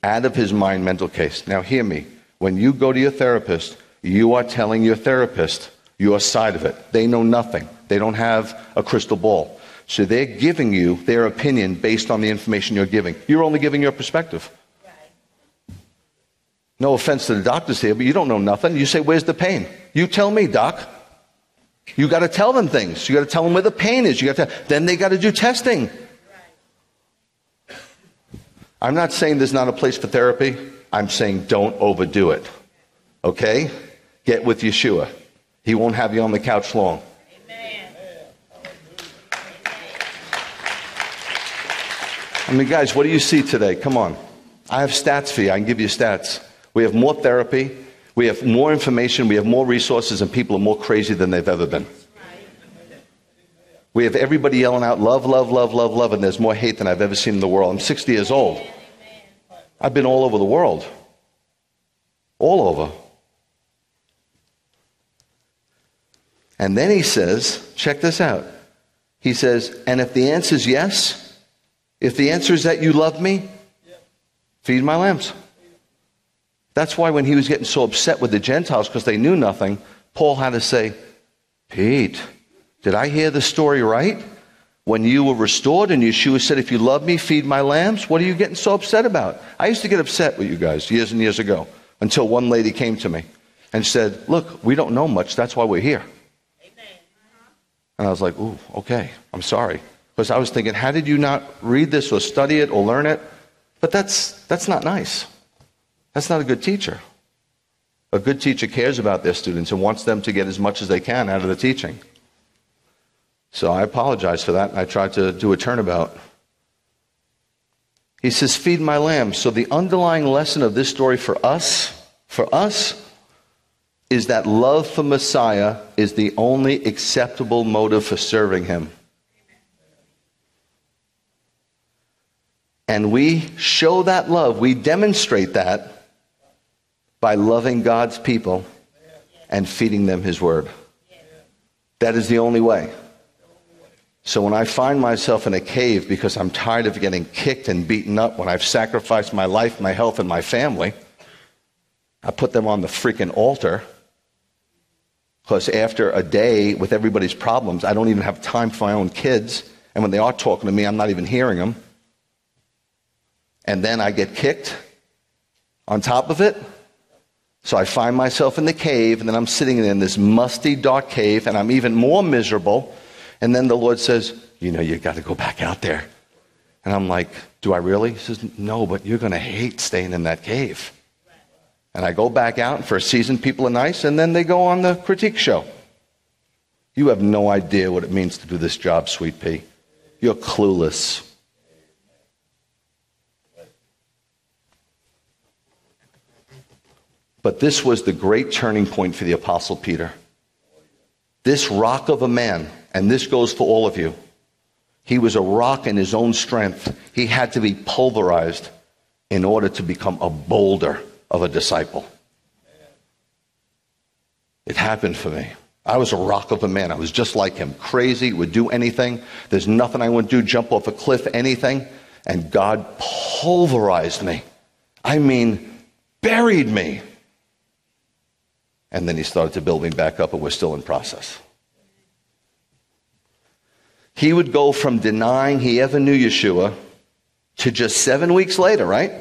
Out of his mind mental case. Now hear me. When you go to your therapist, you are telling your therapist your side of it. They know nothing. They don't have a crystal ball. So they're giving you their opinion based on the information you're giving. You're only giving your perspective. No offense to the doctors here, but you don't know nothing. You say, where's the pain? You tell me, doc. You got to tell them things. You got to tell them where the pain is. Then they got to do testing. I'm not saying there's not a place for therapy. I'm saying don't overdo it. Okay? Get with Yeshua. He won't have you on the couch long. Amen. I mean, guys, what do you see today? Come on. I have stats for you. I can give you stats. We have more therapy. We have more information. We have more resources, and people are more crazy than they've ever been. We have everybody yelling out, love, love, love, love, love, and there's more hate than I've ever seen in the world. I'm 60 years old. I've been all over the world. All over. And then he says, check this out. He says, and if the answer is yes, if the answer is that you love me, feed my lambs. That's why when he was getting so upset with the Gentiles because they knew nothing, Paul had to say, Pete, did I hear the story right? When you were restored and Yeshua said, if you love me, feed my lambs, what are you getting so upset about? I used to get upset with you guys years and years ago until one lady came to me and said, look, we don't know much. That's why we're here. And I was like, ooh, okay, I'm sorry. Because I was thinking, how did you not read this or study it or learn it? But that's not nice. That's not a good teacher. A good teacher cares about their students and wants them to get as much as they can out of the teaching. So I apologize for that. I tried to do a turnabout. He says, feed my lambs. So the underlying lesson of this story for us, is that love for Messiah is the only acceptable motive for serving him. And we show that love, we demonstrate that by loving God's people and feeding them his word. That is the only way. So when I find myself in a cave because I'm tired of getting kicked and beaten up, when I've sacrificed my life, my health, and my family, I put them on the freaking altar. Because after a day with everybody's problems, I don't even have time for my own kids. And when they are talking to me, I'm not even hearing them. And then I get kicked on top of it. So I find myself in the cave, and then I'm sitting in this musty, dark cave, and I'm even more miserable. And then the Lord says, you know, you got to go back out there. And I'm like, do I really? He says, no, but you're going to hate staying in that cave. And I go back out, and for a season, people are nice, and then they go on the critique show. You have no idea what it means to do this job, Sweet Pea. You're clueless. But this was the great turning point for the Apostle Peter. This rock of a man, and this goes for all of you. He was a rock in his own strength. He had to be pulverized in order to become a boulder of a disciple. It happened for me. I was a rock of a man. I was just like him. Crazy, would do anything. There's nothing I wouldn't do, jump off a cliff, anything. And God pulverized me. I mean, buried me. And then he started to build me back up, and we're still in process. He would go from denying he ever knew Yeshua to just 7 weeks later, right?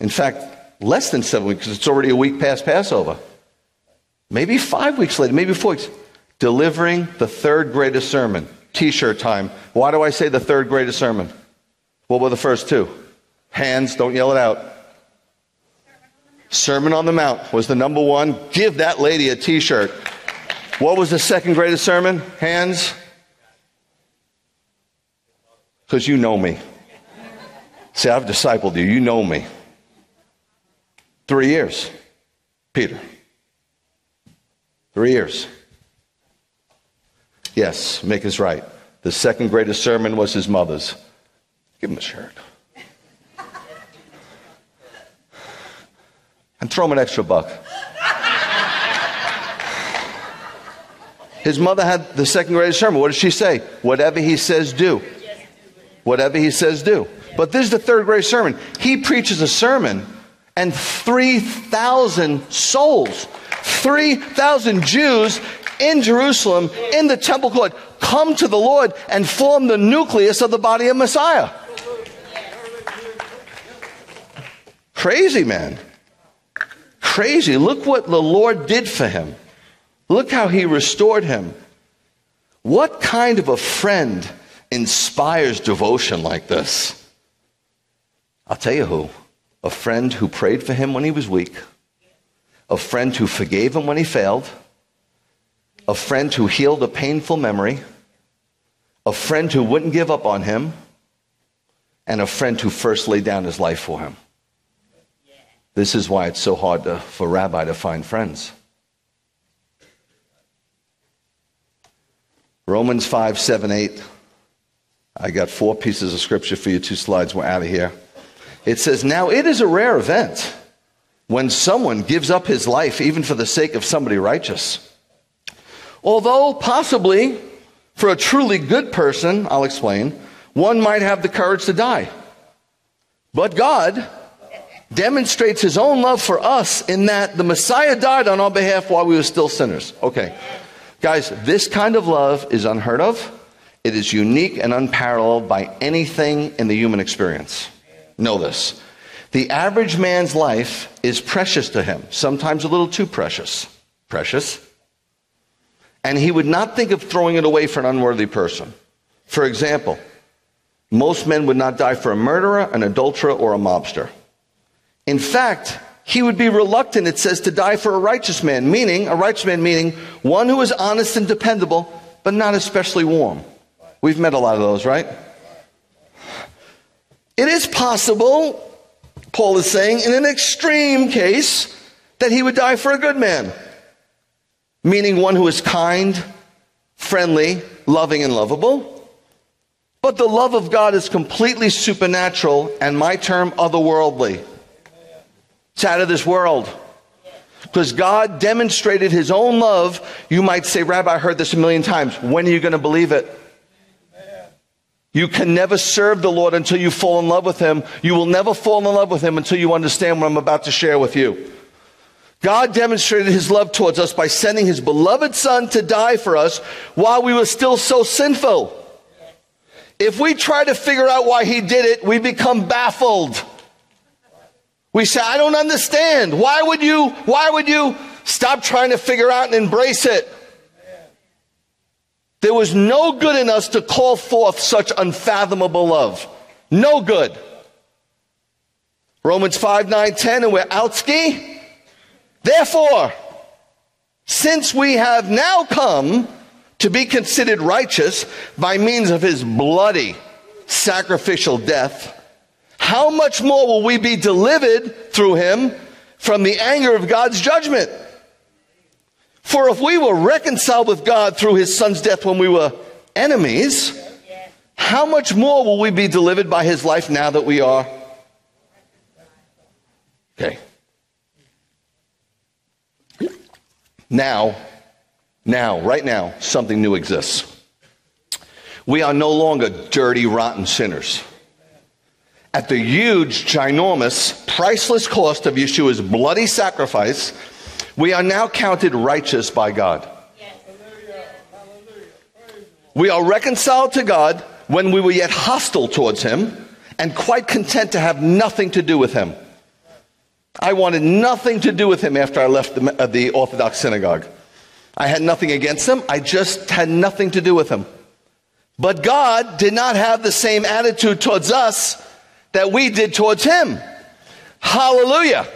In fact, less than 7 weeks, because it's already a week past Passover. Maybe 5 weeks later, maybe 4 weeks. Delivering the third greatest sermon. T-shirt time. Why do I say the third greatest sermon? What were the first two? Hands, don't yell it out. Sermon on the Mount was the number one. Give that lady a T-shirt. What was the second greatest sermon? Hands. Because you know me. See, I've discipled you. You know me. 3 years. Peter. 3 years. Yes, Mick is right. The second greatest sermon was his mother's. Give him a shirt. And throw him an extra $1. His mother had the second greatest sermon. What did she say? Whatever he says, do. Whatever he says, do. But this is the third greatest sermon. He preaches a sermon, and 3,000 souls, 3,000 Jews in Jerusalem, in the temple court, come to the Lord and form the nucleus of the body of Messiah. Crazy, man. Crazy. Look what the Lord did for him. Look how he restored him. What kind of a friend inspires devotion like this? I'll tell you who. A friend who prayed for him when he was weak. A friend who forgave him when he failed. A friend who healed a painful memory. A friend who wouldn't give up on him. and a friend who first laid down his life for him. This is why it's so hard for Rabbi to find friends. Romans 5, 7, 8. I got 4 pieces of scripture for you, 2 slides, we're out of here. It says, now it is a rare event when someone gives up his life even for the sake of somebody righteous. Although possibly for a truly good person, I'll explain, one might have the courage to die. But God demonstrates his own love for us in that the Messiah died on our behalf while we were still sinners. Okay, guys, this kind of love is unheard of. It is unique and unparalleled by anything in the human experience. Know this. The average man's life is precious to him, sometimes a little too precious. Precious. And he would not think of throwing it away for an unworthy person. For example, most men would not die for a murderer, an adulterer, or a mobster. In fact, he would be reluctant, it says, to die for a righteous man, meaning one who is honest and dependable, but not especially warm. We've met a lot of those, right? It is possible, Paul is saying, in an extreme case, that he would die for a good man, meaning one who is kind, friendly, loving, and lovable. But the love of God is completely supernatural, and my term, otherworldly. It's out of this world. Because God demonstrated his own love. You might say, Rabbi, I heard this a million times. When are you going to believe it? You can never serve the Lord until you fall in love with him. You will never fall in love with him until you understand what I'm about to share with you. God demonstrated his love towards us by sending his beloved son to die for us while we were still so sinful. If we try to figure out why he did it, we become baffled. We say, I don't understand. Why would you stop trying to figure out and embrace it? There was no good in us to call forth such unfathomable love. No good. Romans 5, 9, 10, and we're out ski. Therefore, since we have now come to be considered righteous by means of his bloody sacrificial death, how much more will we be delivered through him from the anger of God's judgment? For if we were reconciled with God through his son's death when we were enemies, how much more will we be delivered by his life now that we are? Okay. Right now, something new exists. We are no longer dirty, rotten sinners. At the huge, ginormous, priceless cost of Yeshua's bloody sacrifice, we are now counted righteous by God. We are reconciled to God when we were yet hostile towards him and quite content to have nothing to do with him. I wanted nothing to do with him after I left the Orthodox synagogue. I had nothing against him. I just had nothing to do with him. But God did not have the same attitude towards us that we did towards him. Hallelujah.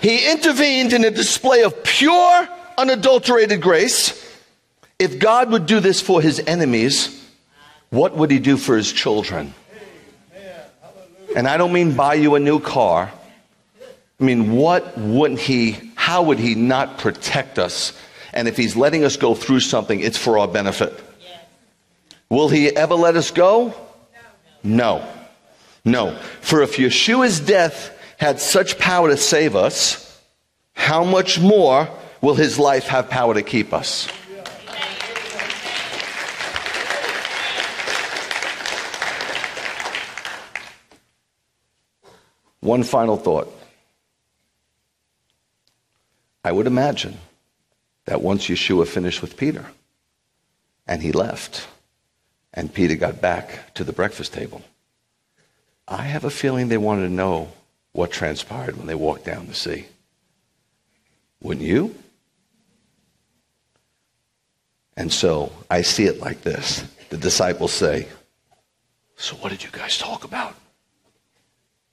He intervened in a display of pure, unadulterated grace. If God would do this for his enemies, what would he do for his children? And I don't mean buy you a new car. I mean, how would he not protect us? And if he's letting us go through something, it's for our benefit. Will he ever let us go? No. For if Yeshua's death had such power to save us, how much more will his life have power to keep us? One final thought. I would imagine that once Yeshua finished with Peter and he left and Peter got back to the breakfast table, I have a feeling they wanted to know what transpired when they walked down the sea. Wouldn't you? And so I see it like this. The disciples say, so what did you guys talk about?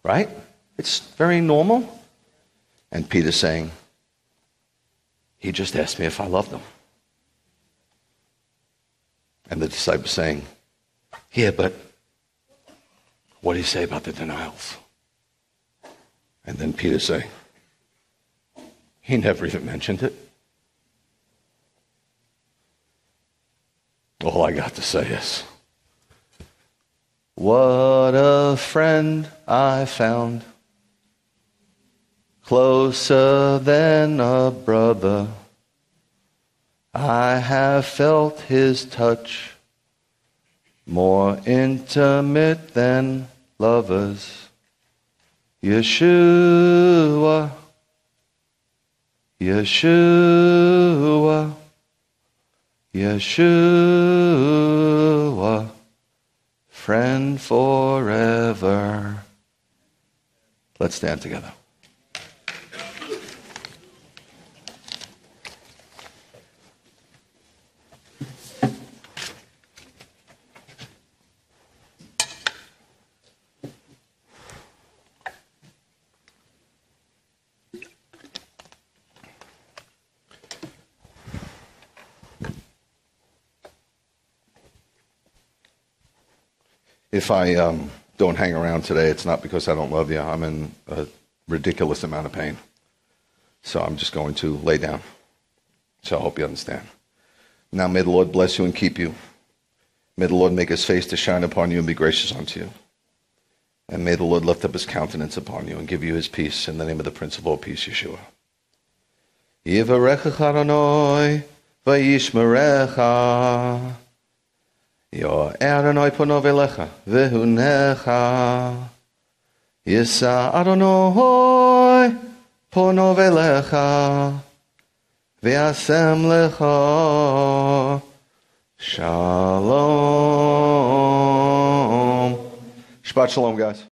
Right? It's very normal. And Peter's saying, he just asked me if I loved him. And the disciples saying, yeah, but What do you say about the denials? And then Peter say, he never even mentioned it. All I got to say is, what a friend I found, closer than a brother. I have felt his touch, more intimate than lovers. Yeshua, Yeshua, Yeshua, friend forever. Let's stand together. If I don't hang around today, it's not because I don't love you. I'm in a ridiculous amount of pain. So I'm just going to lay down. So I hope you understand. Now may the Lord bless you and keep you. May the Lord make his face to shine upon you and be gracious unto you. And may the Lord lift up his countenance upon you and give you his peace in the name of the Prince of all peace, Yeshua. Yivarecha Adonai vayishmerecha. Yo Adonai pano velecha vehunecha. Yisa Adonai pano velecha ve'asem lecha shalom. Shabbat shalom, guys.